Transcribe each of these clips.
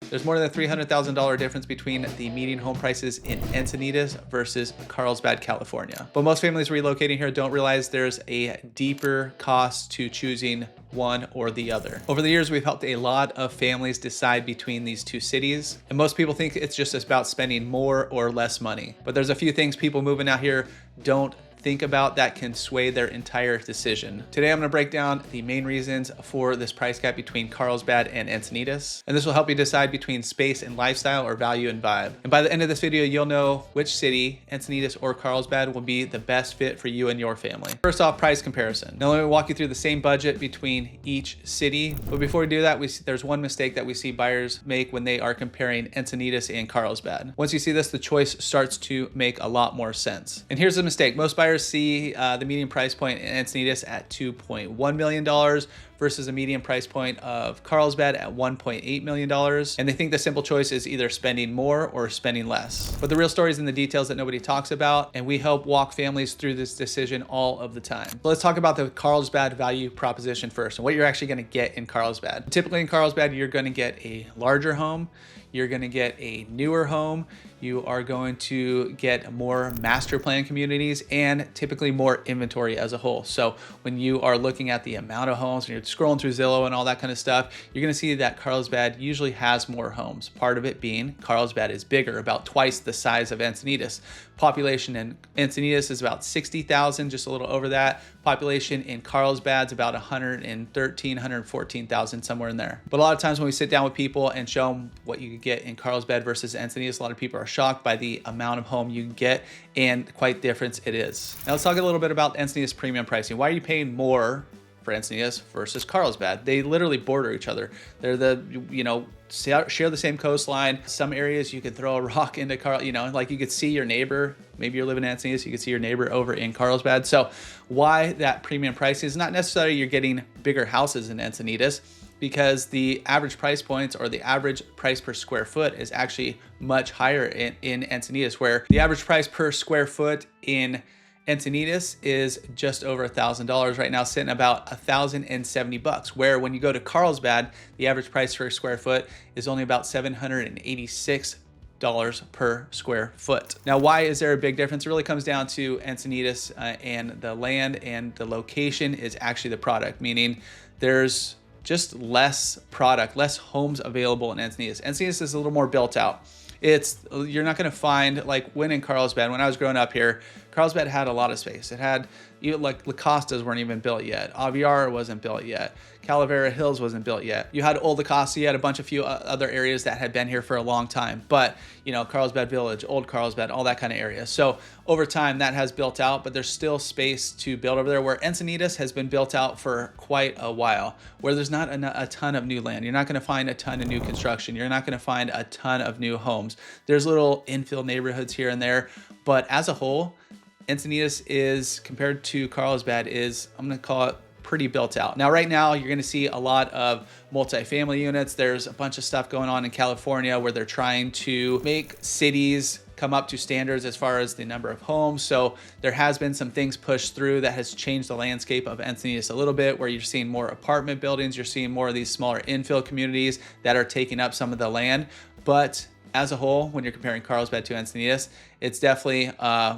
There's more than a $300,000 difference between the median home prices in Encinitas versus Carlsbad, California. But most families relocating here don't realize there's a deeper cost to choosing one or the other. Over the years, we've helped a lot of families decide between these two cities, and most people think it's just about spending more or less money. But there's a few things people moving out here don't think about that can sway their entire decision. Today, I'm gonna break down the main reasons for this price gap between Carlsbad and Encinitas. And this will help you decide between space and lifestyle or value and vibe. And by the end of this video, you'll know which city, Encinitas or Carlsbad, will be the best fit for you and your family. First off, price comparison. Now let me walk you through the same budget between each city. But before we do that, there's one mistake that we see buyers make when they are comparing Encinitas and Carlsbad. Once you see this, the choice starts to make a lot more sense. And here's the mistake. Most buyers see the median price point in Encinitas at $2.1 million versus a median price point of Carlsbad at $1.8 million. And they think the simple choice is either spending more or spending less. But the real story is in the details that nobody talks about, and we help walk families through this decision all of the time. So let's talk about the Carlsbad value proposition first and what you're actually gonna get in Carlsbad. Typically in Carlsbad, you're gonna get a larger home, you're gonna get a newer home, you are going to get more master plan communities and typically more inventory as a whole. So when you are looking at the amount of homes and you're scrolling through Zillow and all that kind of stuff, you're gonna see that Carlsbad usually has more homes. Part of it being Carlsbad is bigger, about twice the size of Encinitas. Population in Encinitas is about 60,000, just a little over that. Population in Carlsbad's about 113, 114,000, somewhere in there. But a lot of times when we sit down with people and show them what you could get in Carlsbad versus Encinitas, a lot of people are shocked by the amount of home you can get and quite different it is. Now let's talk a little bit about Encinitas premium pricing. Why are you paying more for Encinitas versus Carlsbad? They literally border each other. They're share the same coastline. Some areas you could throw a rock into like you could see your neighbor. Maybe you're living in Encinitas, you could see your neighbor over in Carlsbad. So why that premium pricing is not necessarily you're getting bigger houses in Encinitas, because the average price points or the average price per square foot is actually much higher in Encinitas, where the average price per square foot in Encinitas is just over $1,000 right now, sitting about $1,070, where when you go to Carlsbad, the average price per square foot is only about $786 per square foot. Now, why is there a big difference? It really comes down to Encinitas and the land, and the location is actually the product, meaning there's just less product, less homes available in Encinitas. Encinitas is a little more built out. You're not going to find, like when in Carlsbad, when I was growing up here, Carlsbad had a lot of space. It had, like La Costas weren't even built yet. Aviara wasn't built yet. Calavera Hills wasn't built yet. You had Old La Costa, you had a few other areas that had been here for a long time. But, Carlsbad Village, Old Carlsbad, all that kind of area. So over time that has built out, but there's still space to build over there, where Encinitas has been built out for quite a while, where there's not a ton of new land. You're not going to find a ton of new construction. You're not going to find a ton of new homes. There's little infill neighborhoods here and there, but as a whole, Encinitas is, compared to Carlsbad, is, I'm going to call it, pretty built out. Now, right now, you're going to see a lot of multifamily units. There's a bunch of stuff going on in California where they're trying to make cities come up to standards as far as the number of homes. So there has been some things pushed through that has changed the landscape of Encinitas a little bit, where you're seeing more apartment buildings. You're seeing more of these smaller infill communities that are taking up some of the land. But as a whole, when you're comparing Carlsbad to Encinitas, it's definitely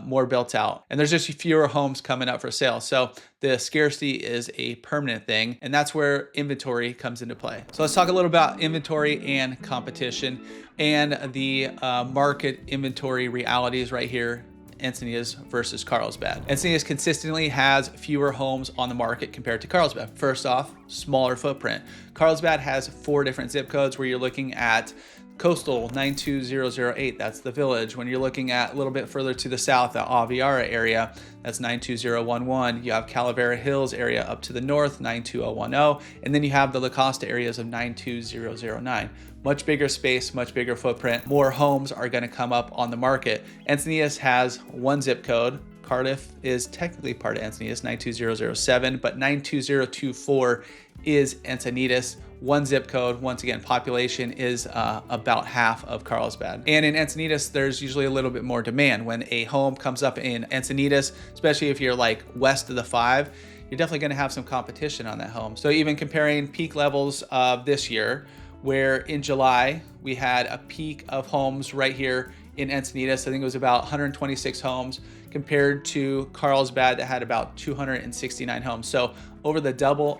more built out, and there's just fewer homes coming up for sale. So the scarcity is a permanent thing, and that's where inventory comes into play. So let's talk a little about inventory and competition and the market inventory realities right here. Encinitas versus Carlsbad. Encinitas consistently has fewer homes on the market compared to Carlsbad. First off, smaller footprint. Carlsbad has 4 different zip codes, where you're looking at Coastal 92008, that's the Village. When you're looking at a little bit further to the south, the Aviara area, that's 92011. You have Calavera Hills area up to the north, 92010. And then you have the La Costa areas of 92009. Much bigger space, much bigger footprint. More homes are going to come up on the market. Encinitas has 1 zip code. Cardiff is technically part of Encinitas, 92007, but 92024 is Encinitas. 1 zip code. Once again, population is about half of Carlsbad. And in Encinitas, there's usually a little bit more demand. When a home comes up in Encinitas, especially if you're like west of the 5, you're definitely going to have some competition on that home. So even comparing peak levels of this year, where in July, we had a peak of homes right here in Encinitas. I think it was about 126 homes compared to Carlsbad that had about 269 homes. So over the double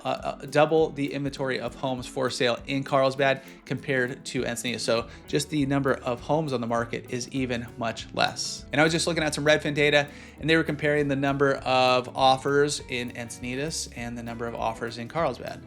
the inventory of homes for sale in Carlsbad compared to Encinitas. So just the number of homes on the market is even much less. And I was just looking at some Redfin data, and they were comparing the number of offers in Encinitas and the number of offers in Carlsbad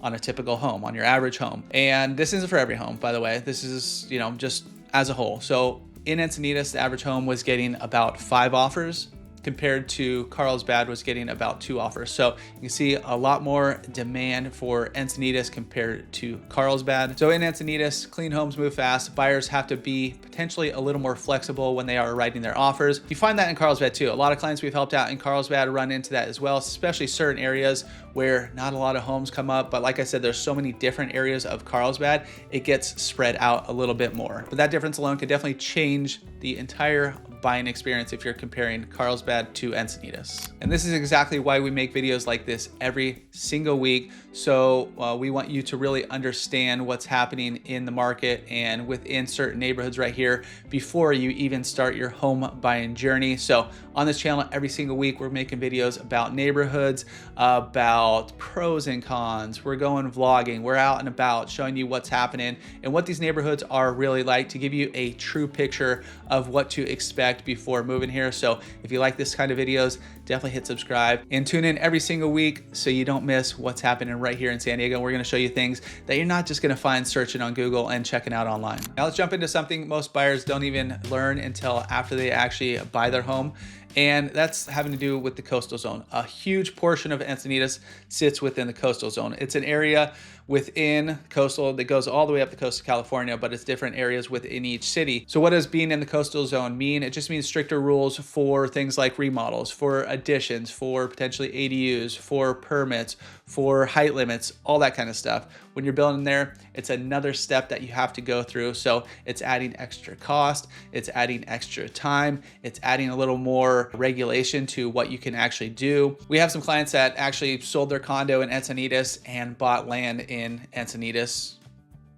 on a typical home, on your average home. And this isn't for every home, by the way. This is, just as a whole. So in Encinitas, the average home was getting about 5 offers compared to Carlsbad was getting about 2 offers. So you can see a lot more demand for Encinitas compared to Carlsbad. So in Encinitas, clean homes move fast. Buyers have to be potentially a little more flexible when they are writing their offers. You find that in Carlsbad too. A lot of clients we've helped out in Carlsbad run into that as well, especially certain areas where not a lot of homes come up. But like I said, there's so many different areas of Carlsbad, it gets spread out a little bit more. But that difference alone could definitely change the entire buying experience if you're comparing Carlsbad to Encinitas. And this is exactly why we make videos like this every single week. So we want you to really understand what's happening in the market and within certain neighborhoods right here before you even start your home buying journey. So on this channel, every single week, we're making videos about neighborhoods, about pros and cons. We're going vlogging. We're out and about showing you what's happening and what these neighborhoods are really like to give you a true picture of what to expect before moving here. So if you like this kind of videos, definitely hit subscribe and tune in every single week so you don't miss what's happening right here in San Diego. We're going to show you things that you're not just going to find searching on Google and checking out online. Now let's jump into something most buyers don't even learn until after they actually buy their home. And that's having to do with the coastal zone. A huge portion of Encinitas sits within the coastal zone. It's an area within coastal that goes all the way up the coast of California, but it's different areas within each city. So what does being in the coastal zone mean? It just means stricter rules for things like remodels, for additions, for potentially ADUs, for permits, for height limits, all that kind of stuff. When you're building there, it's another step that you have to go through. So it's adding extra cost, it's adding extra time, it's adding a little more regulation to what you can actually do. We have some clients that actually sold their condo in Encinitas and bought land in Encinitas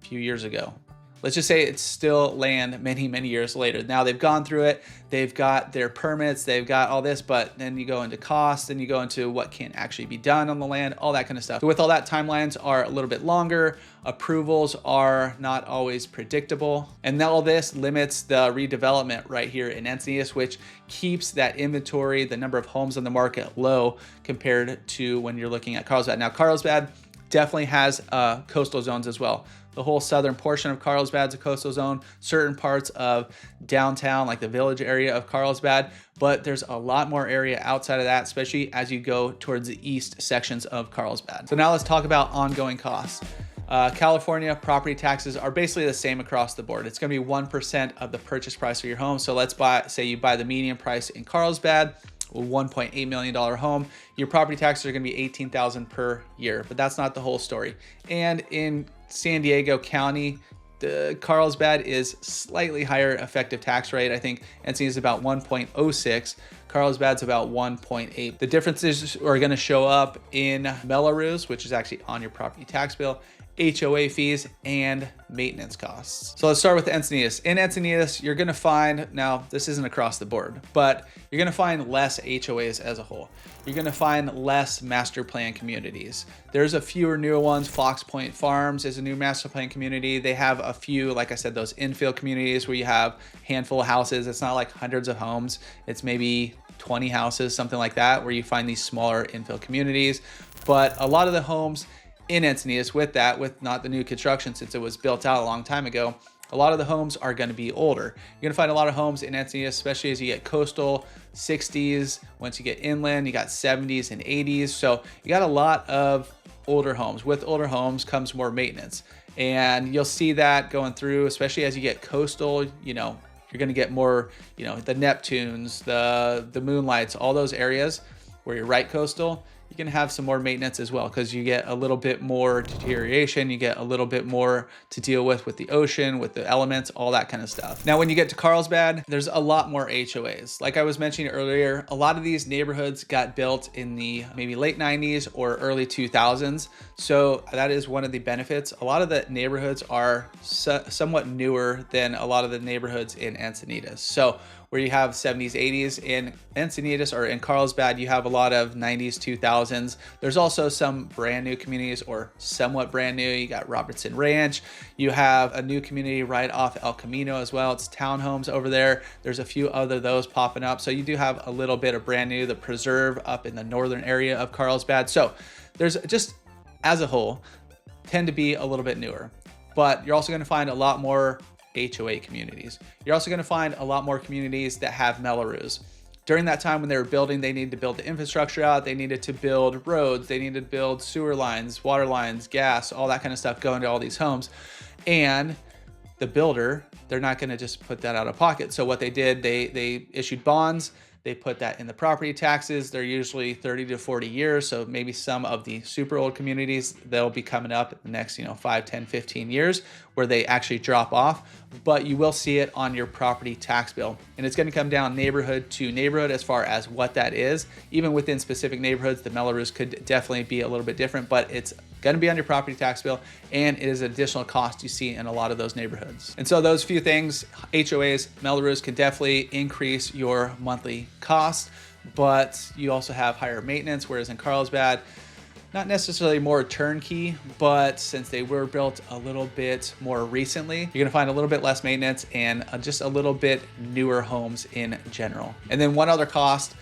a few years ago. Let's just say it's still land many, many years later. Now they've gone through it, they've got their permits, they've got all this, but then you go into cost, then you go into what can actually be done on the land, all that kind of stuff. So with all that, timelines are a little bit longer, approvals are not always predictable, and all this limits the redevelopment right here in Encinitas, which keeps that inventory, the number of homes on the market low compared to when you're looking at Carlsbad. Now Carlsbad definitely has coastal zones as well. The whole southern portion of Carlsbad is a coastal zone, certain parts of downtown, like the village area of Carlsbad, but there's a lot more area outside of that, especially as you go towards the east sections of Carlsbad. So now let's talk about ongoing costs. California property taxes are basically the same across the board. It's going to be 1% of the purchase price of your home. So let's say you buy the median price in Carlsbad, a $1.8 million home, your property taxes are going to be $18,000 per year, but that's not the whole story. And in San Diego County, the Carlsbad is slightly higher effective tax rate. I think Encinitas is about 1.06. Carlsbad's about 1.8. The differences are going to show up in Melrose, which is actually on your property tax bill, HOA fees, and maintenance costs. So let's start with Encinitas. In Encinitas, you're gonna find, now this isn't across the board, but you're gonna find less HOAs as a whole. You're gonna find less master plan communities. There's a fewer newer ones. Fox Point Farms is a new master plan community. They have a few, like I said, those infill communities where you have a handful of houses. It's not like hundreds of homes. It's maybe 20 houses, something like that, where you find these smaller infill communities. But a lot of the homes in Encinitas with not the new construction since it was built out a long time ago, a lot of the homes are going to be older. You're going to find a lot of homes in Encinitas, especially as you get coastal, 60s. Once you get inland, you got 70s and 80s. So you got a lot of older homes. With older homes comes more maintenance. And you'll see that going through, especially as you get coastal, you're going to get more, the Neptunes, the Moonlights, all those areas where you're right coastal. you can have some more maintenance as well, because you get a little bit more deterioration, you get a little bit more to deal with the ocean, with the elements, all that kind of stuff. Now, when you get to Carlsbad, there's a lot more HOAs. Like I was mentioning earlier, a lot of these neighborhoods got built in the maybe late 90s or early 2000s. So that is one of the benefits. A lot of the neighborhoods are somewhat newer than a lot of the neighborhoods in Encinitas. So where you have 70s, 80s in Encinitas or in Carlsbad, you have a lot of 90s, 2000s. There's also some brand new communities or somewhat brand new. You got Robertson Ranch. You have a new community right off El Camino as well. It's townhomes over there. There's a few other those popping up. So you do have a little bit of brand new. The Preserve up in the northern area of Carlsbad. So there's just, as a whole, tend to be a little bit newer. But you're also going to find a lot more HOA communities. You're also going to find a lot more communities that have Mellorews. During that time when they were building, they needed to build the infrastructure out. They needed to build roads. They needed to build sewer lines, water lines, gas, all that kind of stuff going to all these homes. And the builder, they're not going to just put that out of pocket. So what they did, they issued bonds. They put that in the property taxes. They're usually 30 to 40 years. So maybe some of the super old communities, they'll be coming up in the next, 5, 10, 15 years where they actually drop off, but you will see it on your property tax bill. And it's going to come down neighborhood to neighborhood as far as what that is. Even within specific neighborhoods, the Mellorews could definitely be a little bit different, but it's going to be on your property tax bill, and it is an additional cost you see in a lot of those neighborhoods. And so those few things, HOAs, Mellorews, can definitely increase your monthly cost, but you also have higher maintenance, whereas in Carlsbad, not necessarily more turnkey, but since they were built a little bit more recently, you're gonna find a little bit less maintenance and just a little bit newer homes in general. And then one other cost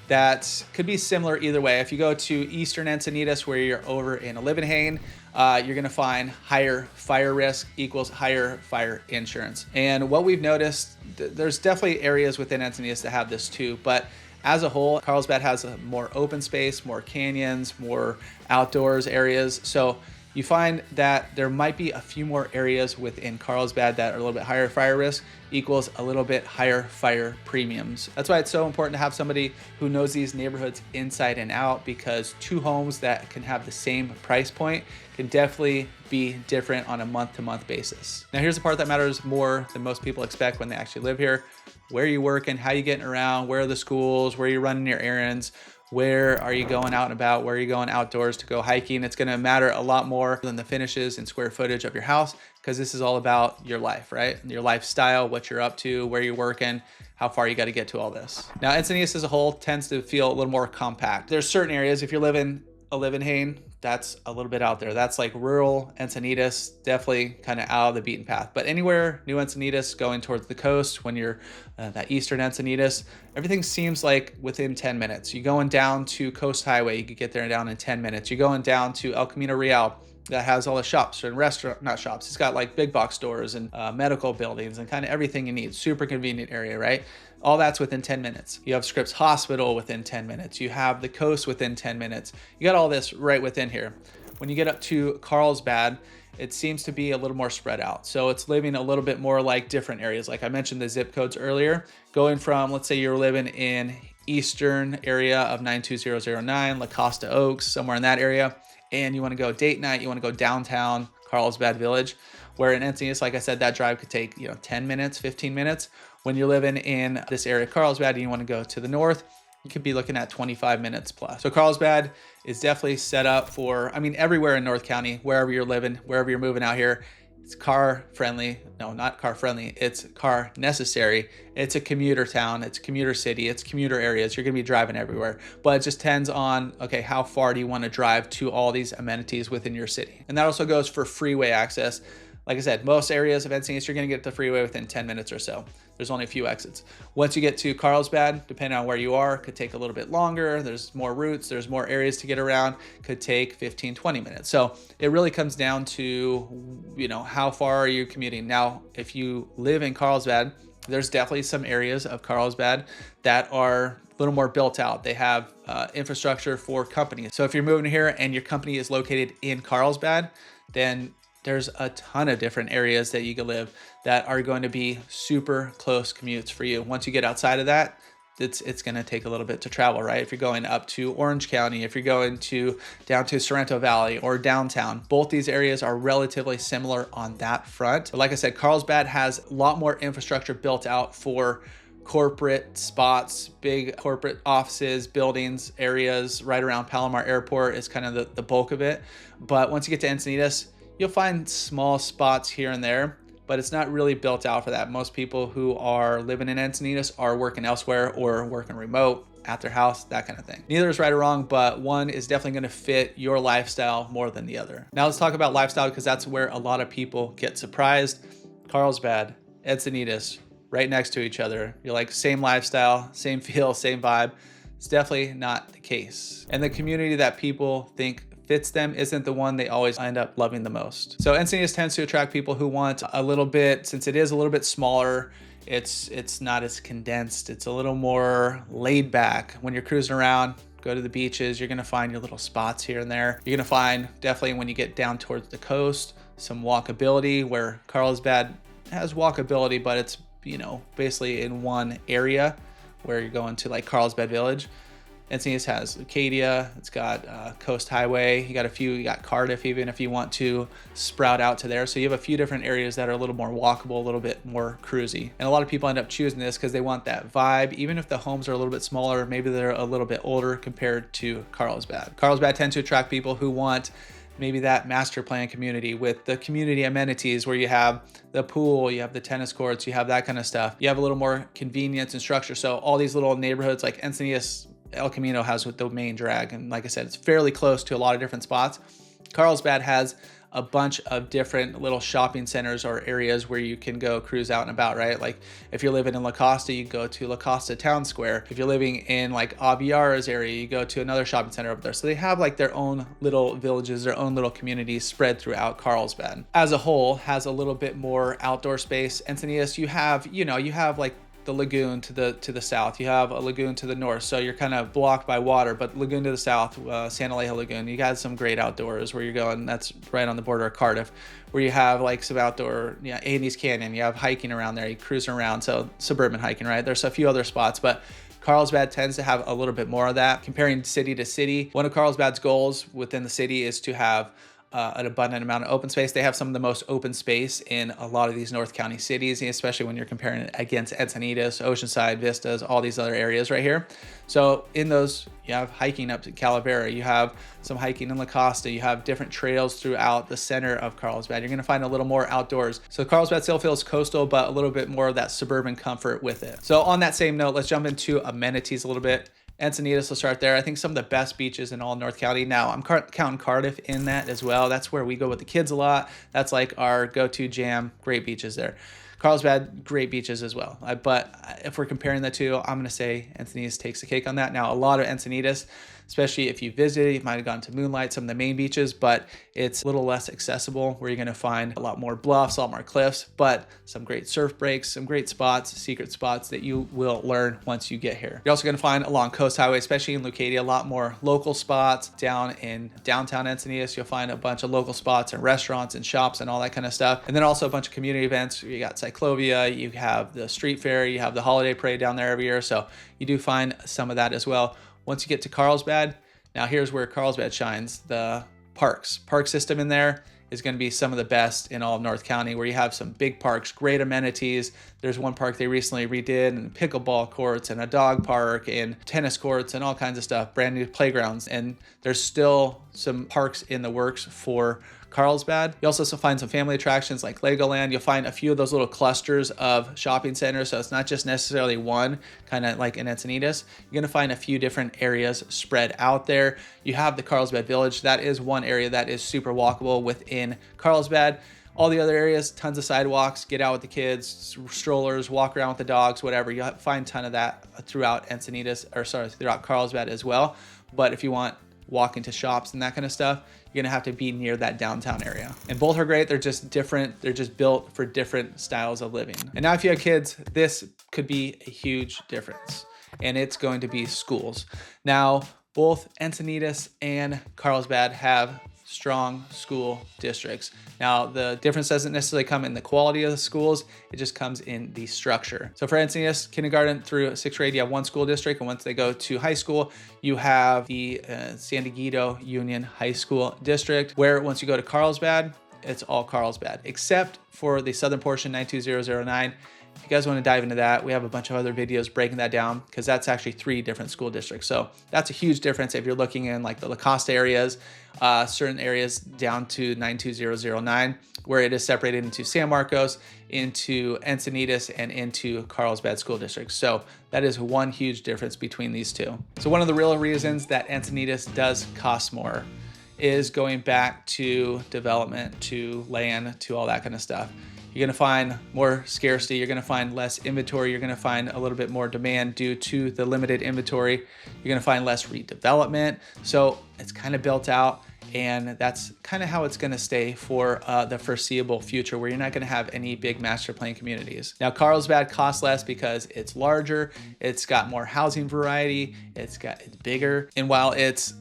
that could be similar either way. If you go to Eastern Encinitas, where you're over in Livin, you're gonna find higher fire risk equals higher fire insurance. And what we've noticed, there's definitely areas within Encinitas that have this too, but as a whole, Carlsbad has a more open space, more canyons, more outdoors areas. So you find that there might be a few more areas within Carlsbad that are a little bit higher fire risk equals a little bit higher fire premiums. That's why it's so important to have somebody who knows these neighborhoods inside and out, because two homes that can have the same price point can definitely be different on a month-to-month basis. Now here's the part that matters more than most people expect when they actually live here. Where are you working? How are you getting around? Where are the schools? Where are you running your errands? Where are you going out and about? Where are you going outdoors to go hiking? It's gonna matter a lot more than the finishes and square footage of your house, because this is all about your life, right? Your lifestyle, what you're up to, where you're working, how far you gotta get to all this. Now, Encinitas as a whole tends to feel a little more compact. There's certain areas, if you're living a Livin, that's a little bit out there. That's like rural Encinitas, definitely kind of out of the beaten path. But anywhere New Encinitas going towards the coast, when you're that Eastern Encinitas, everything seems like within 10 minutes. You're going down to Coast Highway, you could get there down in 10 minutes. You're going down to El Camino Real, that has all the shops and not shops. It's got like big box stores and medical buildings and kind of everything you need. Super convenient area, right? All that's within 10 minutes. You have Scripps Hospital within 10 minutes. You have the coast within 10 minutes. You got all this right within here. When you get up to Carlsbad, it seems to be a little more spread out. So it's living a little bit more like different areas. Like I mentioned the zip codes earlier, going from, let's say you're living in eastern area of 92009, La Costa Oaks, somewhere in that area, and you want to go date night, you want to go downtown Carlsbad Village, where in Encinitas, like I said, that drive could take 10 minutes, 15 minutes. When you're living in this area of Carlsbad and you want to go to the north, you could be looking at 25 minutes plus. So Carlsbad is definitely set up for, everywhere in North County, wherever you're living, wherever you're moving out here, it's car friendly. No, not car friendly. It's car necessary. It's a commuter town. It's a commuter city. It's commuter areas. You're going to be driving everywhere, but it just depends on, okay, how far do you want to drive to all these amenities within your city? And that also goes for freeway access. Like I said, most areas of Encinitas, you're going to get the freeway within 10 minutes or so. There's only a few exits. Once you get to Carlsbad, depending on where you are, could take a little bit longer. There's more routes. There's more areas to get around. Could take 15, 20 minutes. So it really comes down to, how far are you commuting? Now, if you live in Carlsbad, there's definitely some areas of Carlsbad that are a little more built out. They have infrastructure for companies. So if you're moving here and your company is located in Carlsbad, then there's a ton of different areas that you can live that are going to be super close commutes for you. Once you get outside of that, it's going to take a little bit to travel, right? If you're going up to Orange County, if you're going down to Sorrento Valley or downtown, both these areas are relatively similar on that front. But like I said, Carlsbad has a lot more infrastructure built out for corporate spots, big corporate offices, buildings, areas right around Palomar Airport is kind of the bulk of it. But once you get to Encinitas, you'll find small spots here and there, but it's not really built out for that. Most people who are living in Encinitas are working elsewhere or working remote at their house, that kind of thing. Neither is right or wrong, but one is definitely going to fit your lifestyle more than the other. Now let's talk about lifestyle, because that's where a lot of people get surprised. Carlsbad, Encinitas, right next to each other. You're like, same lifestyle, same feel, same vibe. It's definitely not the case. And the community that people think fits them isn't the one they always end up loving the most. So Encinitas tends to attract people who want a little bit, since it is a little bit smaller, it's not as condensed. It's a little more laid back. When you're cruising around, go to the beaches, you're gonna find your little spots here and there. You're gonna find, definitely when you get down towards the coast, some walkability, where Carlsbad has walkability, but it's, you know, basically in one area where you're going to like Carlsbad Village. Encinitas has Acadia, it's got Coast Highway, you got Cardiff even if you want to sprout out to there. So you have a few different areas that are a little more walkable, a little bit more cruisy. And a lot of people end up choosing this because they want that vibe. Even if the homes are a little bit smaller, maybe they're a little bit older compared to Carlsbad. Carlsbad tends to attract people who want maybe that master plan community with the community amenities, where you have the pool, you have the tennis courts, you have that kind of stuff. You have a little more convenience and structure. So all these little neighborhoods like Encinitas, El Camino has the main drag. And like I said, it's fairly close to a lot of different spots. Carlsbad has a bunch of different little shopping centers or areas where you can go cruise out and about, right? Like if you're living in La Costa, you go to La Costa Town Square. If you're living in like Aviara's area, you go to another shopping center over there. So they have like their own little villages, their own little communities spread throughout Carlsbad. As a whole, has a little bit more outdoor space. Encinitas, you have like the lagoon to the south, you have a lagoon to the north, so you're kind of blocked by water. But lagoon to the south, Santa Aleja Lagoon, you got some great outdoors where you're going. That's right on the border of Cardiff, where you have like some outdoor, Andes Canyon, you have hiking around there, you cruise around, so suburban hiking, right? There's a few other spots, but Carlsbad tends to have a little bit more of that. Comparing city to city, one of Carlsbad's goals within the city is to have an abundant amount of open space. They have some of the most open space in a lot of these North County cities, especially when you're comparing it against Encinitas, Oceanside, Vistas, all these other areas right here. So in those, you have hiking up to Calavera, you have some hiking in La Costa, you have different trails throughout the center of Carlsbad. You're gonna find a little more outdoors. So Carlsbad still feels coastal, but a little bit more of that suburban comfort with it. So on that same note, let's jump into amenities a little bit. Encinitas, will start there. I think some of the best beaches in all North County. Now, I'm counting Cardiff in that as well. That's where we go with the kids a lot. That's like our go-to jam. Great beaches there. Carlsbad, great beaches as well. But if we're comparing the two, I'm going to say Encinitas takes the cake on that. Now, a lot of Encinitas, especially if you visited, you might have gone to Moonlight, some of the main beaches, but it's a little less accessible, where you're going to find a lot more bluffs, a lot more cliffs, but some great surf breaks, some great spots, secret spots that you will learn once you get here. You're also going to find along Coast Highway, especially in Leucadia, a lot more local spots. Down in downtown Encinitas, you'll find a bunch of local spots and restaurants and shops and all that kind of stuff. And then also a bunch of community events. You got Cyclovia, you have the street fair, you have the holiday parade down there every year. So you do find some of that as well. Once you get to Carlsbad, now here's where Carlsbad shines. The park system in there is going to be some of the best in all of North County, where you have some big parks, great amenities. There's one park they recently redid, and pickleball courts and a dog park and tennis courts and all kinds of stuff, brand new playgrounds. And there's still some parks in the works for Carlsbad. You also find some family attractions like Legoland. You'll find a few of those little clusters of shopping centers. So it's not just necessarily one, kind of like in Encinitas. You're going to find a few different areas spread out there. You have the Carlsbad Village. That is one area that is super walkable within Carlsbad. All the other areas, tons of sidewalks, get out with the kids, strollers, walk around with the dogs, whatever. You'll find a ton of that throughout throughout Carlsbad as well. But if you want walking to shops and that kind of stuff, you're gonna have to be near that downtown area. And both are great. They're just different. They're just built for different styles of living. And now if you have kids, this could be a huge difference. And it's going to be schools. Now, both Encinitas and Carlsbad have strong school districts. Now, the difference doesn't necessarily come in the quality of the schools, it just comes in the structure. So for Encinitas, kindergarten through 6th grade, you have one school district, and once they go to high school, you have the San Diego Union High School District, where once you go to Carlsbad, it's all Carlsbad, except for the southern portion, 92009. If you guys want to dive into that, we have a bunch of other videos breaking that down, because that's actually 3 different school districts. So that's a huge difference if you're looking in like the La Costa areas, certain areas down to 92009, where it is separated into San Marcos, into Encinitas, and into Carlsbad school districts. So that is one huge difference between these two. So one of the real reasons that Encinitas does cost more is going back to development, to land, to all that kind of stuff. You're gonna find more scarcity, you're gonna find less inventory, you're gonna find a little bit more demand due to the limited inventory, you're gonna find less redevelopment. So it's kind of built out, and that's kind of how it's gonna stay for the foreseeable future, where you're not gonna have any big master plan communities. Now, Carlsbad costs less because it's larger, it's got more housing variety, it's bigger, and while it's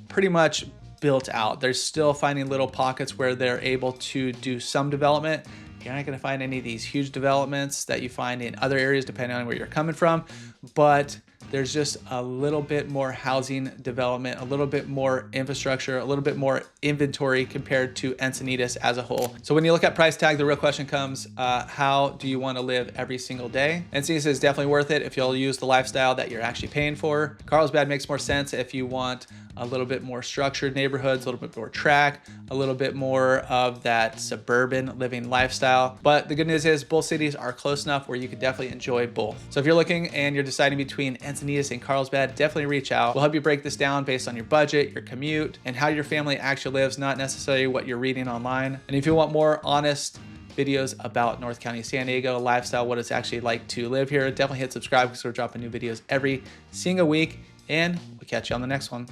pretty much built out, they're still finding little pockets where they're able to do some development. You're not going to find any of these huge developments that you find in other areas, depending on where you're coming from, but there's just a little bit more housing development, a little bit more infrastructure, a little bit more inventory compared to Encinitas as a whole. So when you look at price tag, the real question comes, how do you want to live every single day? Encinitas is definitely worth it if you'll use the lifestyle that you're actually paying for. Carlsbad makes more sense if you want a little bit more structured neighborhoods, a little bit more track, a little bit more of that suburban living lifestyle. But the good news is both cities are close enough where you can definitely enjoy both. So if you're looking and you're deciding between Encinitas and Carlsbad, definitely reach out. We'll help you break this down based on your budget, your commute, and how your family actually lives, not necessarily what you're reading online. And if you want more honest videos about North County, San Diego lifestyle, what it's actually like to live here, definitely hit subscribe, because we're dropping new videos every single week, and we'll catch you on the next one.